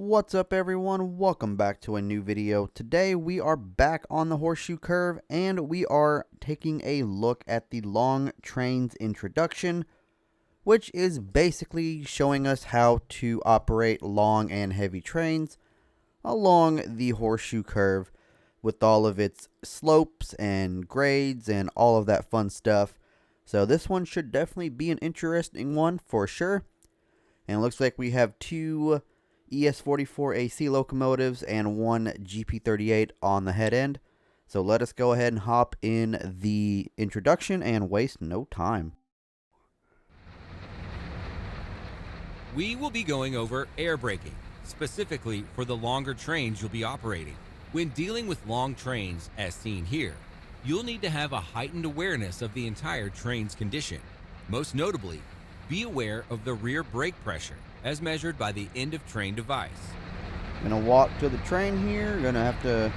What's up everyone, welcome back to a new video. Today we are back on the Horseshoe curve and we are taking a look at the long trains introduction, which is basically showing us how to operate long and heavy trains along the Horseshoe curve with all of its slopes and grades and all of that fun stuff. So this one should definitely be an interesting one for sure. And it looks like we have two ES44AC locomotives and one GP38 on the head end. So let us go ahead and hop in the introduction and waste no time. We will be going over air braking, specifically for the longer trains you'll be operating. When dealing with long trains, as seen here, you'll need to have a heightened awareness of the entire train's condition. Most notably, be aware of the rear brake pressure, as measured by the end of train device. I'm going to walk to the train here. Going to have to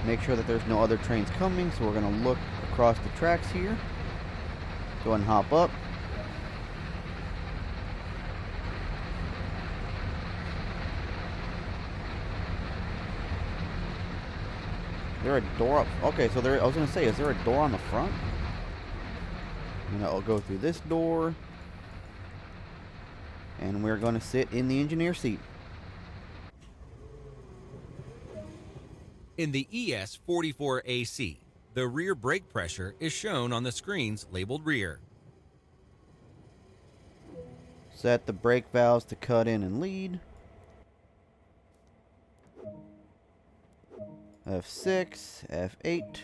make sure that there's no other trains coming, so we're going to look across the tracks here. Go ahead and hop up. Is there a door up? Okay, so I was going to say, is there a door on the front? And I'll go through this door. And we're going to sit in the engineer seat. In the ES44AC, the rear brake pressure is shown on the screens labeled rear. Set the brake valves to cut in and lead. F6, F8.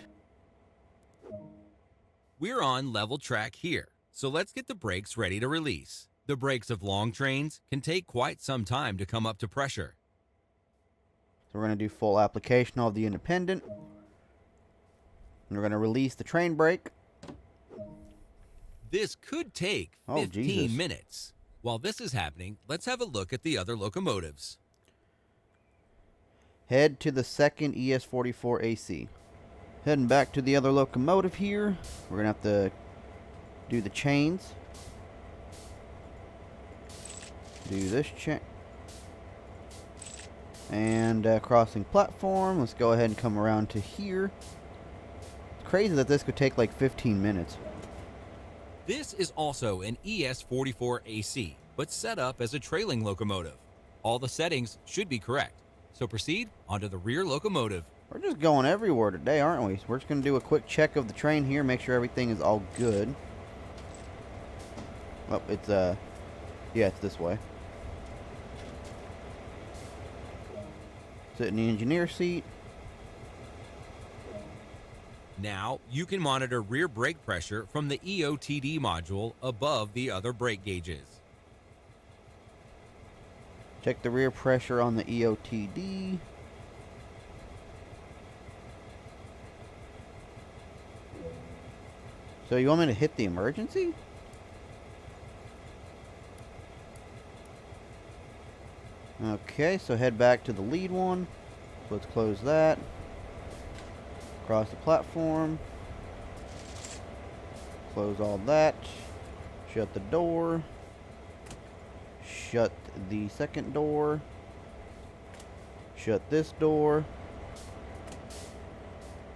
We're on level track here, so let's get the brakes ready to release. The brakes of long trains can take quite some time to come up to pressure. So we're going to do full application of the independent. And we're going to release the train brake. This could take 15 minutes. While this is happening, let's have a look at the other locomotives. Head to the second ES44AC. Heading back to the other locomotive here. We're going to have to do the chains. Do this chain. And crossing platform. Let's go ahead and come around to here. It's crazy that this could take like 15 minutes. This is also an ES44AC, but set up as a trailing locomotive. All the settings should be correct. So proceed onto the rear locomotive. We're just going everywhere today, aren't we? We're just going to do a quick check of the train here, make sure everything is all good. Oh, it's yeah, it's this way. Sit in the engineer seat. Now you can monitor rear brake pressure from the EOTD module above the other brake gauges. Check the rear pressure on the EOTD. So you want me to hit the emergency? Okay, so head back to the lead one. So let's close that. Cross the platform. Close all that. Shut the door. Shut the second door. Shut this door.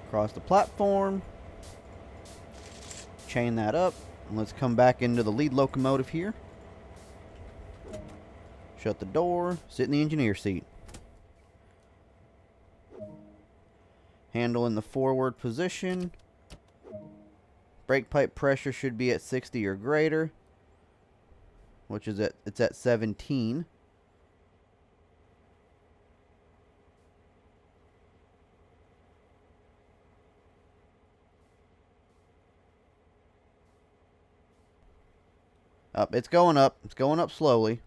Cross the platform. Chain that up. And let's come back into the lead locomotive here. Shut the door. Sit in the engineer seat. Handle in the forward position. Brake pipe pressure should be at 60 or greater, which is it's at 17. Up, it's going up. It's going up slowly.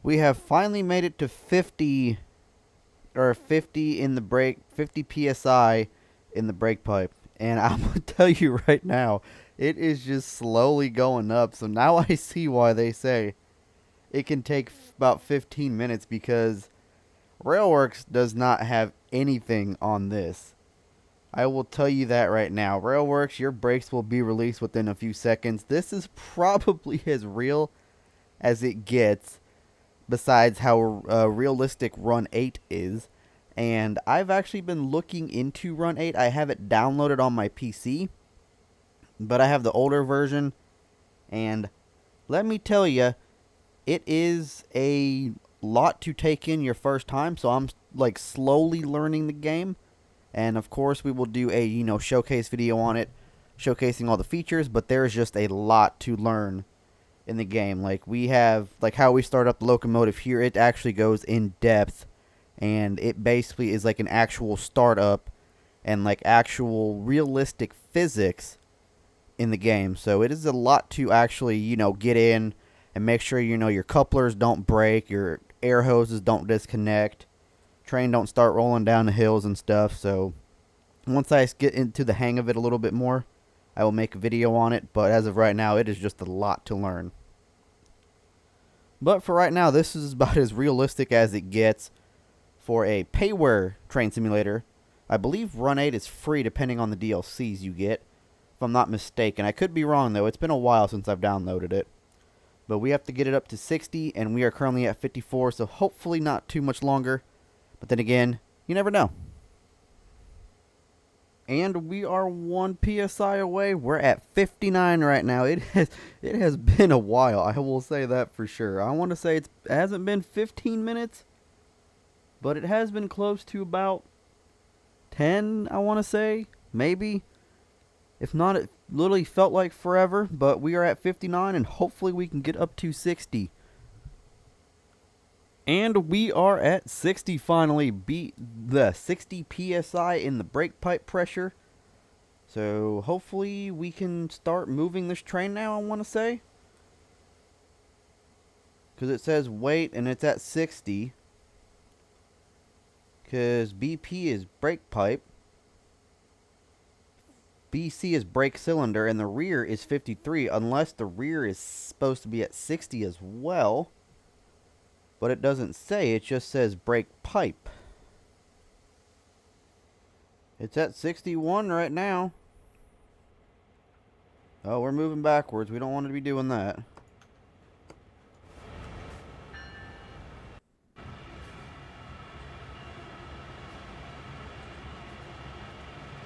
We have finally made it to 50 in the brake, 50 psi in the brake pipe. And I'm going to tell you right now, it is just slowly going up. So now I see why they say it can take about 15 minutes, because Railworks does not have anything on this. I will tell you that right now. Railworks, your brakes will be released within a few seconds. This is probably as real as it gets. besides how realistic Run 8 is. And I've actually been looking into Run 8. I have it downloaded on my PC, but I have the older version. And let me tell you, it is a lot to take in your first time. So I'm like slowly learning the game. And of course we will do a, showcase video on it, showcasing all the features, but there's just a lot to learn in the game. Like we have, like how we start up the locomotive here, it actually goes in depth, and it basically is like an actual startup and like actual realistic physics in the game. So it is a lot to actually, get in and make sure, your couplers don't break, your air hoses don't disconnect, train don't start rolling down the hills and stuff. So once I get into the hang of it a little bit more, I will make a video on it, but as of right now, it is just a lot to learn. But for right now, this is about as realistic as it gets for a payware train simulator. I believe Run 8 is free depending on the DLCs you get, if I'm not mistaken. I could be wrong though, it's been a while since I've downloaded it. But we have to get it up to 60, and we are currently at 54, so hopefully not too much longer. But then again, you never know. And we are 1 PSI away. We're at 59 right now. It has been a while. I will say that for sure. I want to say it hasn't been 15 minutes, but it has been close to about 10, I want to say. Maybe. If not, it literally felt like forever. But we are at 59, and hopefully we can get up to 60. And we are at 60 finally. Beat the 60 PSI in the brake pipe pressure. So hopefully we can start moving this train now, I want to say. Because it says wait and it's at 60. Because BP is brake pipe. BC is brake cylinder. And the rear is 53. Unless the rear is supposed to be at 60 as well. But it doesn't say, it just says brake pipe. It's at 61 right now. Oh, we're moving backwards. We don't want to be doing that.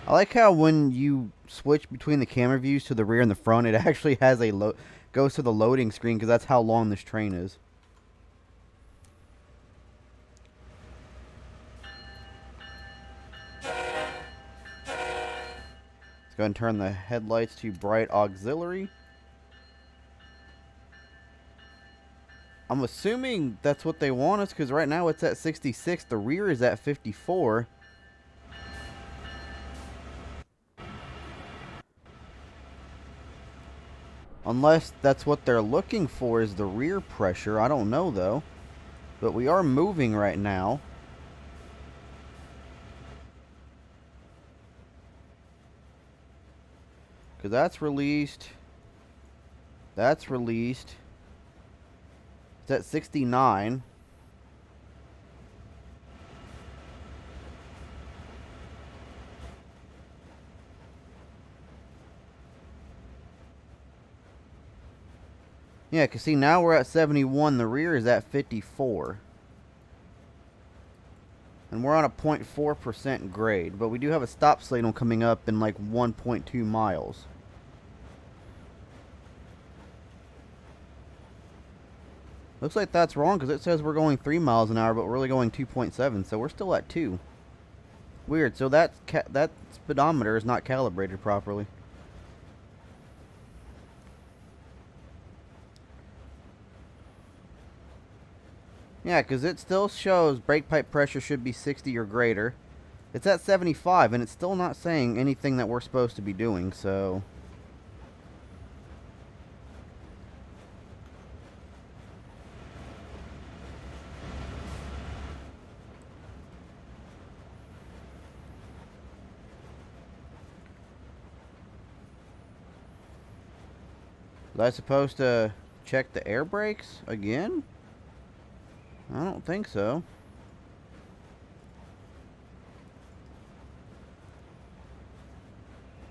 I like how when you switch between the camera views to the rear and the front, it actually has goes to the loading screen, because that's how long this train is. Go ahead and turn the headlights to bright auxiliary. I'm assuming that's what they want us, because right now it's at 66. The rear is at 54. Unless that's what they're looking for, is the rear pressure. I don't know though. But we are moving right now. Because that's released. That's released. It's at 69. Yeah, because see, now we're at 71. The rear is at 54. And we're on a 0.4% grade. But we do have a stop signal coming up in like 1.2 miles. Looks like that's wrong, because it says we're going 3 miles an hour, but we're really going 2.7, so we're still at 2. Weird, so that speedometer is not calibrated properly. Yeah, because it still shows brake pipe pressure should be 60 or greater. It's at 75, and it's still not saying anything that we're supposed to be doing, so... Was I supposed to check the air brakes again? I don't think so.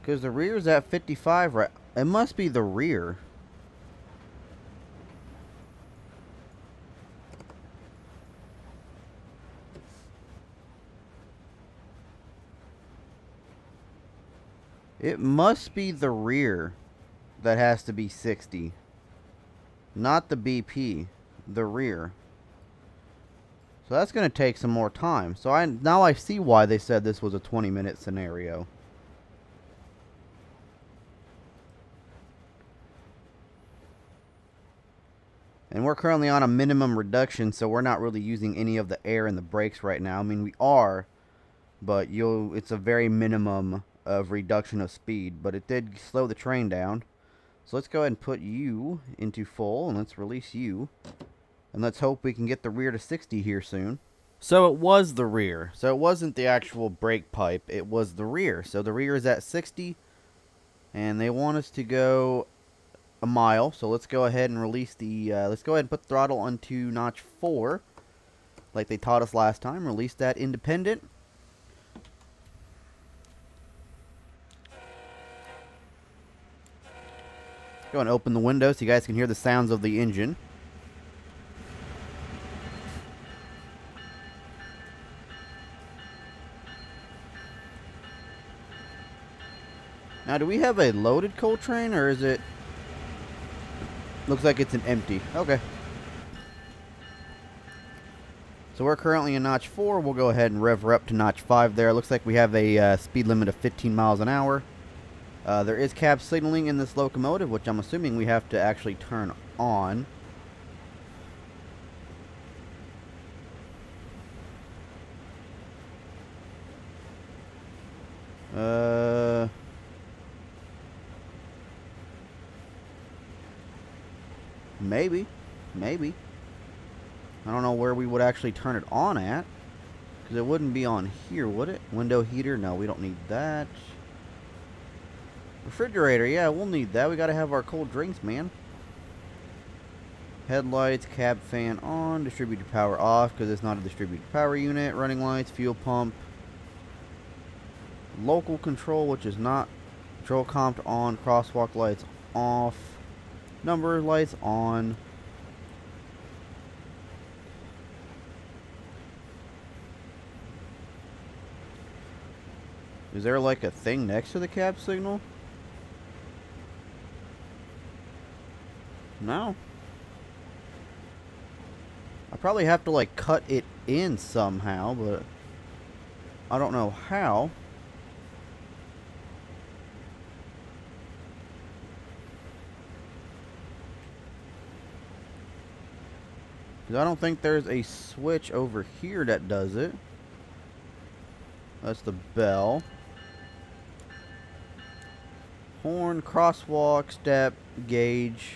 Because the rear's at 55, right? It must be the rear. It must be the rear that has to be 60. Not the BP. The rear. So that's going to take some more time. So now I see why they said this was a 20-minute scenario. And we're currently on a minimum reduction, so we're not really using any of the air in the brakes right now. I mean, we are, but it's a very minimum of reduction of speed. But it did slow the train down. So let's go ahead and put you into full, and let's release you. And let's hope we can get the rear to 60 here soon. So it was the rear. So it wasn't the actual brake pipe. It was the rear. So the rear is at 60. And they want us to go a mile. So let's go ahead and release the... let's go ahead and put throttle onto notch 4. Like they taught us last time. Release that independent. Go and open the window so you guys can hear the sounds of the engine. Now, do we have a loaded coal train, or is it... Looks like it's an empty. Okay. So we're currently in notch 4. We'll go ahead and rev her up to notch 5 there. Looks like we have a speed limit of 15 miles an hour. There is cab signaling in this locomotive, which I'm assuming we have to actually turn on. Maybe. I don't know where we would actually turn it on at. Because it wouldn't be on here, would it? Window heater? No, we don't need that. Refrigerator, yeah, we'll need that. We gotta have our cold drinks, man. Headlights, cab fan on, distributed power off because it's not a distributed power unit. Running lights, fuel pump. Local control, which is not. Control comp on, crosswalk lights off. Number lights on. Is there like a thing next to the cab signal? No. I probably have to like cut it in somehow, but I don't know how. Because I don't think there's a switch over here that does it. That's the bell. Horn, crosswalk, step, gauge,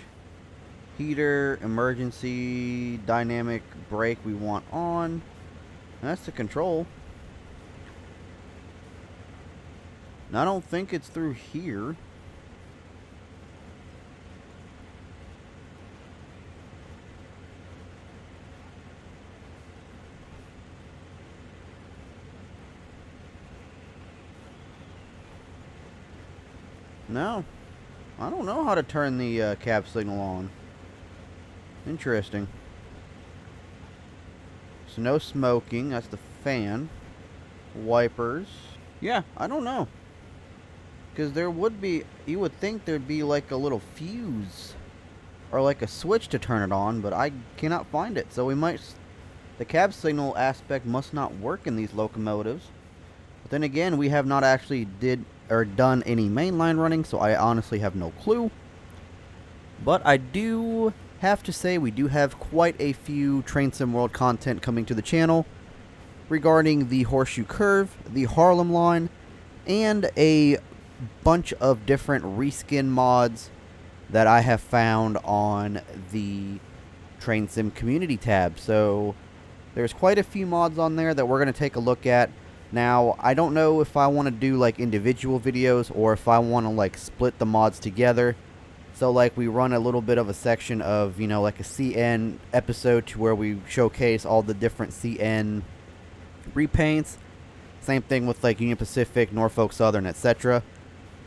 heater, emergency, dynamic brake we want on. That's the control. And I don't think it's through here. No. I don't know how to turn the cab signal on. Interesting. So no smoking. That's the fan. Wipers. Yeah, I don't know. Because there would be... You would think there'd be like a little fuse. Or like a switch to turn it on. But I cannot find it. So we might... The cab signal aspect must not work in these locomotives. But then again, we have not actually done any mainline running, so I honestly have no clue. But I do have to say we do have quite a few Train Sim World content coming to the channel regarding the Horseshoe Curve, the Harlem line, and a bunch of different reskin mods that I have found on the Train Sim community tab. So there's quite a few mods on there that we're going to take a look at. Now, I don't know if I want to do like individual videos or if I want to like split the mods together. So like we run a little bit of a section of, you know, like a CN episode to where we showcase all the different CN repaints. Same thing with like Union Pacific, Norfolk Southern, etc.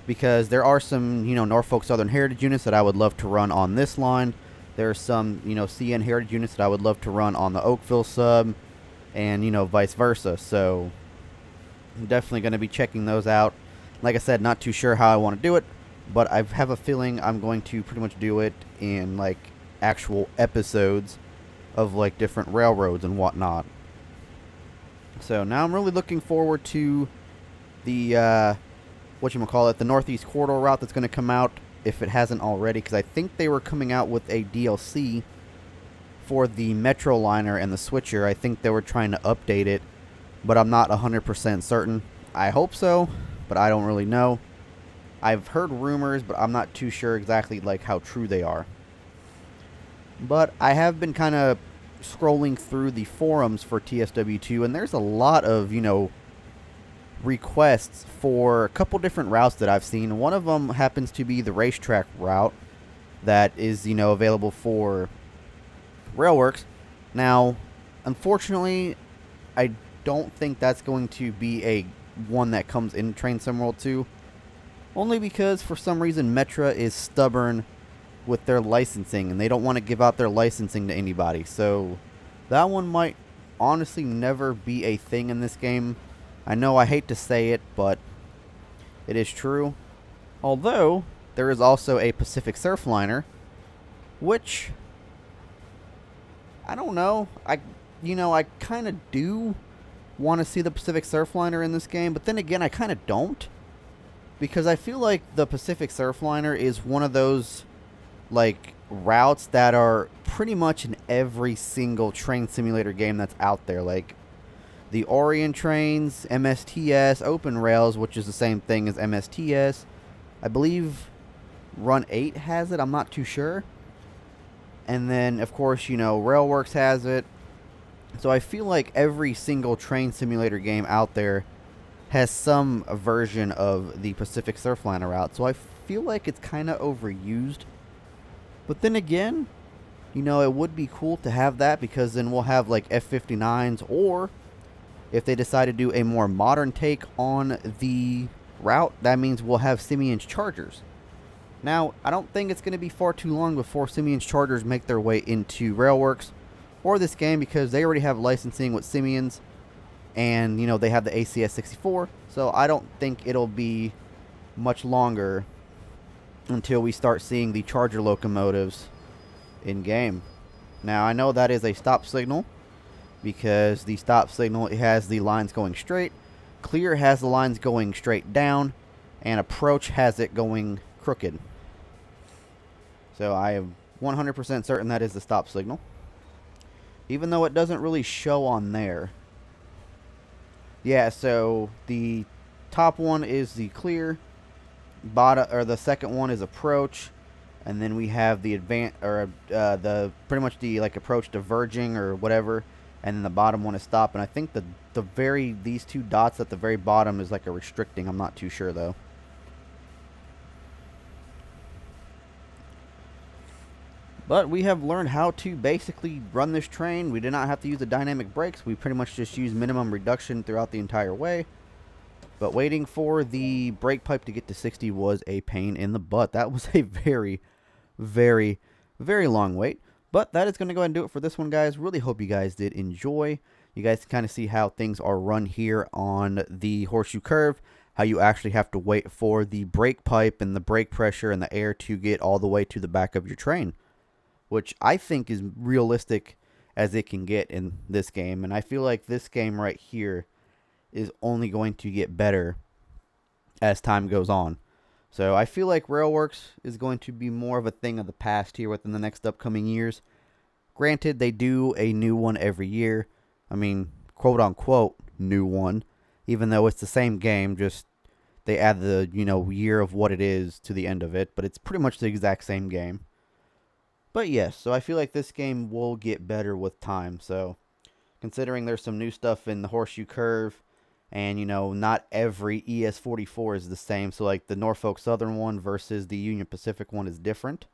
Because there are some, you know, Norfolk Southern Heritage units that I would love to run on this line. There are some, you know, CN Heritage units that I would love to run on the Oakville sub, and, you know, vice versa. So I'm definitely going to be checking those out. Like I said, not too sure how I want to do it, but I have a feeling I'm going to pretty much do it in like actual episodes of like different railroads and whatnot. So now I'm really looking forward to the the Northeast Corridor route that's going to come out, if it hasn't already, because I think they were coming out with a DLC for the Metro Liner and the Switcher. I think they were trying to update it, but I'm not 100% certain. I hope so, but I don't really know. I've heard rumors, but I'm not too sure exactly like how true they are. But I have been kind of scrolling through the forums for TSW2, and there's a lot of, requests for a couple different routes that I've seen. One of them happens to be the racetrack route that is, available for Railworks. Now, unfortunately, I don't think that's going to be a one that comes in Train Sim World 2, only because for some reason Metra is stubborn with their licensing, and they don't want to give out their licensing to anybody. So that one might honestly never be a thing in this game. I know I hate to say it, but it is true. Although there is also a Pacific Surfliner, which I don't know. I kind of do want to see the Pacific Surfliner in this game, but then again, I kind of don't, because I feel like the Pacific Surfliner is one of those like routes that are pretty much in every single train simulator game that's out there, like the Orion trains, MSTS, Open Rails, which is the same thing as MSTS. I believe Run 8 has it, I'm not too sure. And then, of course, Railworks has it. So I feel like every single train simulator game out there has some version of the Pacific Surfliner route. So I feel like it's kind of overused. But then again, it would be cool to have that, because then we'll have like F-59s, or if they decide to do a more modern take on the route, that means we'll have Simeon's Chargers. Now, I don't think it's going to be far too long before Simeon's Chargers make their way into Railworks or this game, because they already have licensing with Simeon's, and, they have the ACS 64, so I don't think it'll be much longer until we start seeing the Charger locomotives in game. Now, I know that is a stop signal, because the stop signal, it has the lines going straight, clear has the lines going straight down, and approach has it going crooked. So I am 100% certain that is the stop signal, even though it doesn't really show on there. Yeah, so the top one is the clear, the second one is approach, and then we have the the pretty much the approach diverging or whatever, and then the bottom one is stop. And I think these two dots at the very bottom is like a restricting. I'm not too sure though. But we have learned how to basically run this train. We did not have to use the dynamic brakes. We pretty much just used minimum reduction throughout the entire way. But waiting for the brake pipe to get to 60 was a pain in the butt. That was a very, very, very long wait. But that is going to go ahead and do it for this one, guys. Really hope you guys did enjoy. You guys can kind of see how things are run here on the Horseshoe Curve. How you actually have to wait for the brake pipe and the brake pressure and the air to get all the way to the back of your train, which I think is realistic as it can get in this game. And I feel like this game right here is only going to get better as time goes on. So I feel like Railworks is going to be more of a thing of the past here within the next upcoming years. Granted, they do a new one every year. I mean, quote unquote, new one. Even though it's the same game, just they add the, year of what it is to the end of it. But it's pretty much the exact same game. But yes, so I feel like this game will get better with time. So considering there's some new stuff in the Horseshoe Curve, and not every ES44 is the same. So like the Norfolk Southern one versus the Union Pacific one is different,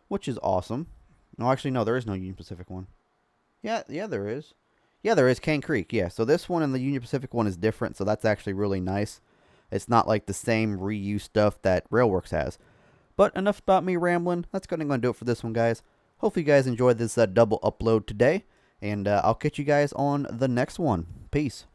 which is awesome. No, actually no, there is no Union Pacific one. Yeah, there is. Yeah, there is, Cane Creek. Yeah, so this one and the Union Pacific one is different, so that's actually really nice. It's not like the same reuse stuff that Railworks has. But enough about me rambling. That's going to do it for this one, guys. Hopefully you guys enjoyed this double upload today. And I'll catch you guys on the next one. Peace.